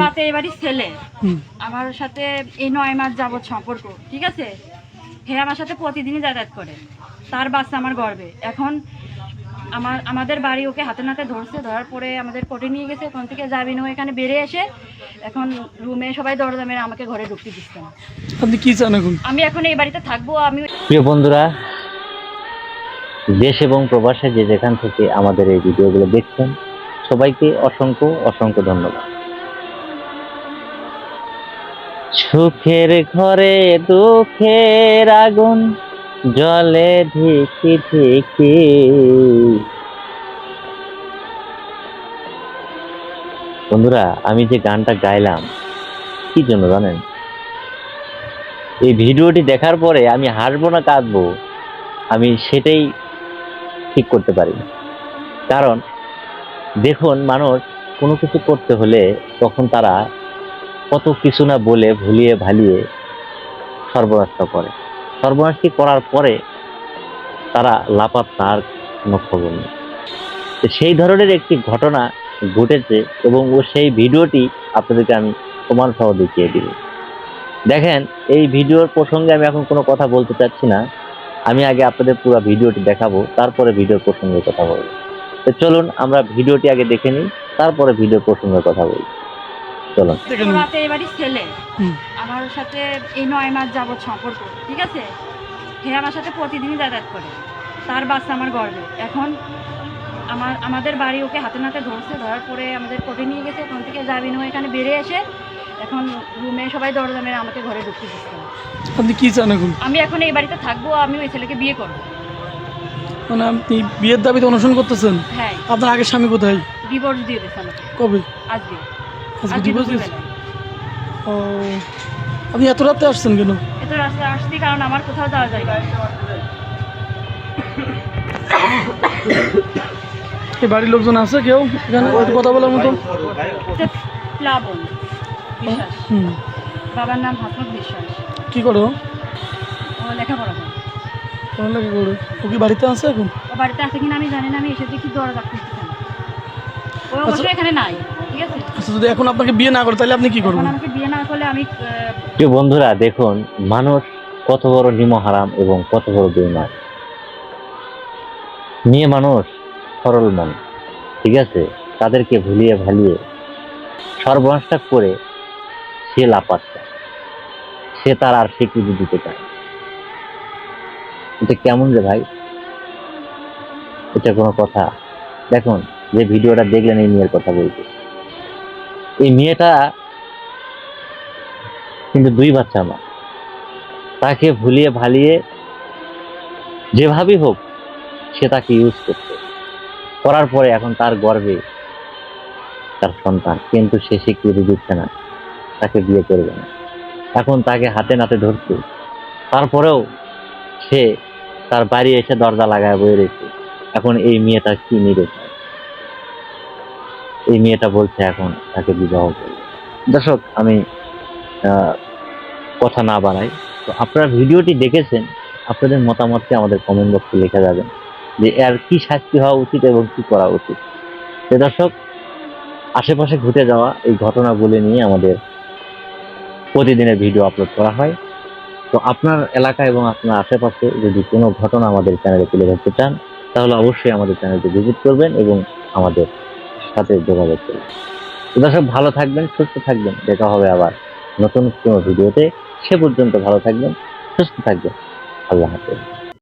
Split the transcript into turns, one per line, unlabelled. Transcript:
রাতে এবারই ছেলে আমার সাথে এই 9 মাস যাবত সম্পর্ক, ঠিক আছে। হে আমার সাথে প্রতিদিনই যাতায়াত করে, তার বাচ্চা আমার গর্বে। এখন আমাদের বাড়ি ওকে হাতে নাতে ধরছে, ধরার পরে আমাদের কোর্টে নিয়ে গেছে। ওখান থেকে জামিন হয়ে এখানে বেরিয়ে এসে এখন রুমে সবাই দরজা মেরে আমাকে ঘরে ঢুকতে দিচ্ছে না।
আপনি কি চান এখন?
আমি এখন এই বাড়িতে থাকবো। আমি
প্রিয় বন্ধুরা, দেশ এবং প্রবাসে যে যেখান থেকে আমাদের এই ভিডিওগুলো দেখছেন, সবাইকে অসংখ্য অসংখ্য ধন্যবাদ। সুখের ঘরে দুঃখের আগুন জ্বলে ঢিকি ঢিকি। বন্ধুরা, আমি যে গানটা গাইলাম কি জন্য জানেন? এই ভিডিওটি দেখার পরে আমি হাসবো না কাঁদবো, আমি সেটাই ঠিক করতে পারি না। কারণ দেখুন, মানুষ কোনো কিছু করতে হলে তখন তারা কত কিছু না বলে ভুলিয়ে ভালিয়ে সর্বনাশটা করে। সর্বনাশটি করার পরে তারা লাপাত্তা, আর কোনো খবর নেই। সেই ধরনের একটি ঘটনা ঘটেছে এবং সেই ভিডিওটি আপনাদেরকে আমি প্রমাণ সহ দেখিয়ে দিব। দেখেন, এই ভিডিওর প্রসঙ্গে আমি এখন কোনো কথা বলতে চাচ্ছি না। আমি আগে আপনাদের পুরো ভিডিওটি দেখাবো, তারপরে ভিডিওর প্রসঙ্গে কথা বলবো। তো চলুন আমরা ভিডিওটি আগে দেখে নিই, তারপরে ভিডিওর প্রসঙ্গে কথা বলবো। চলুন।
রাতে এবারই ছেলে আমার সাথে এই 9 মাস যাবত সম্পর্ক, ঠিক আছে। হে আমার সাথে প্রতিদিনই যাতায়াত করে, তার বাচ্চা আমার গর্বে। এখন আমাদের বাড়ি ওকে হাতে নাতে ধরছে, ধরার পরে আমাদের কোর্টে নিয়ে গেছে। ওখান থেকে জামিন হয়ে এখানে বেরিয়ে এসে এখন রুমে সবাই দরজা মেরে আমাকে ঘরে ঢুকতে দিচ্ছে না।
আপনি কি চান এখন?
আমি এখন এই বাড়িতে থাকবো। আমি ওই ছেলেকে বিয়ে করবো।
মানে আপনি বিয়ের দাবিতে অনশন করতেছেন?
হ্যাঁ।
আপনার আগের স্বামী কোথায়?
ডিভোর্স দিয়ে দিচ্ছে আমাকে।
কবে?
আজকে
ডিভোর্স দিয়েছে? ও, আপনি এত রাতে আসছেন কেন?
এত রাস্তায় আসছি কারণ আমার কোথাও যাওয়া যায় না।
এই বাড়ির লোকজন আছে কেউ এখানে একটু কথা বলার মতো?
প্লাবন বিশ্বাস, বাবার নাম হাসমত বিশ্বাস।
কি করো?
ও লেখাপড়া করে।
পড়ালেখা করে। ও কি বাড়িতে আছে এখন?
ও বাড়িতে আছে কিনা আমি জানি না। আমি এসে দেখি দরজা খুলতেছে না। ও অবশ্যই এখানে নাই, ঠিক আছে।
আচ্ছা, যদি এখন আপনাকে বিয়ে না করে তাহলে আপনি কি করবেন?
আমাকে বিয়ে না করলে আমি
প্রিয় বন্ধুরা, দেখুন মানুষ কত বড় নিমহারাম এবং কত বড় বেঈমান। মেয়ে মানুষ সরল মন, ঠিক আছে। তাদেরকে ভুলিয়ে ভালিয়ে সর্বনাশটা করে সে লাপাত্তা, সে তার আর স্বীকৃতি দিতে চায়। এটা কেমন রে ভাই? এটা কোনো কথা? দেখুন, যে ভিডিওটা দেখলেন এই মেয়ের কথা বলতে, এই মেয়েটা কিন্তু 2 বাচ্চা মা। তাকে ভুলিয়ে ভালিয়ে যেভাবেই হোক সে তাকে ইউজ করছে, করার পরে এখন তার গর্বে তার সন্তান, কিন্তু সে স্বীকৃতি দিচ্ছে না, তাকে বিয়ে করবে না। এখন তাকে হাতে নাতে ধরছে, তারপরেও সে তার বাড়ি এসে দরজা লাগায় বয়ে রেখেছে। এখন এই মেয়েটা কি নিরেছে? এই মেয়েটা বলছে এখন তাকে বিবাহ করবে। দর্শক, আমি কথা না বাড়াই, তো আপনারা ভিডিওটি দেখেছেন, আপনাদের মতামতকে আমাদের কমেন্ট বক্সে লিখে যাবেন যে এর কি শাস্তি হওয়া উচিত এবং কি করা উচিত। তো দর্শক, আশেপাশে ঘটে যাওয়া এই ঘটনাগুলি নিয়ে আমাদের প্রতিদিনের ভিডিও আপলোড করা হয়। তো আপনার এলাকা এবং আপনার আশেপাশে যদি কোনো ঘটনা আমাদের চ্যানেলে তুলে ধরতে চান, তাহলে অবশ্যই আমাদের চ্যানেলটি ভিজিট করবেন এবং আমাদের সাথে যোগাযোগ করবেন। তো দর্শক, ভালো থাকবেন, সুস্থ থাকবেন। দেখা হবে আবার নতুন কোনো ভিডিওতে। সে পর্যন্ত ভালো থাকবেন, সুস্থ থাকবেন। আল্লাহ হাফেজ।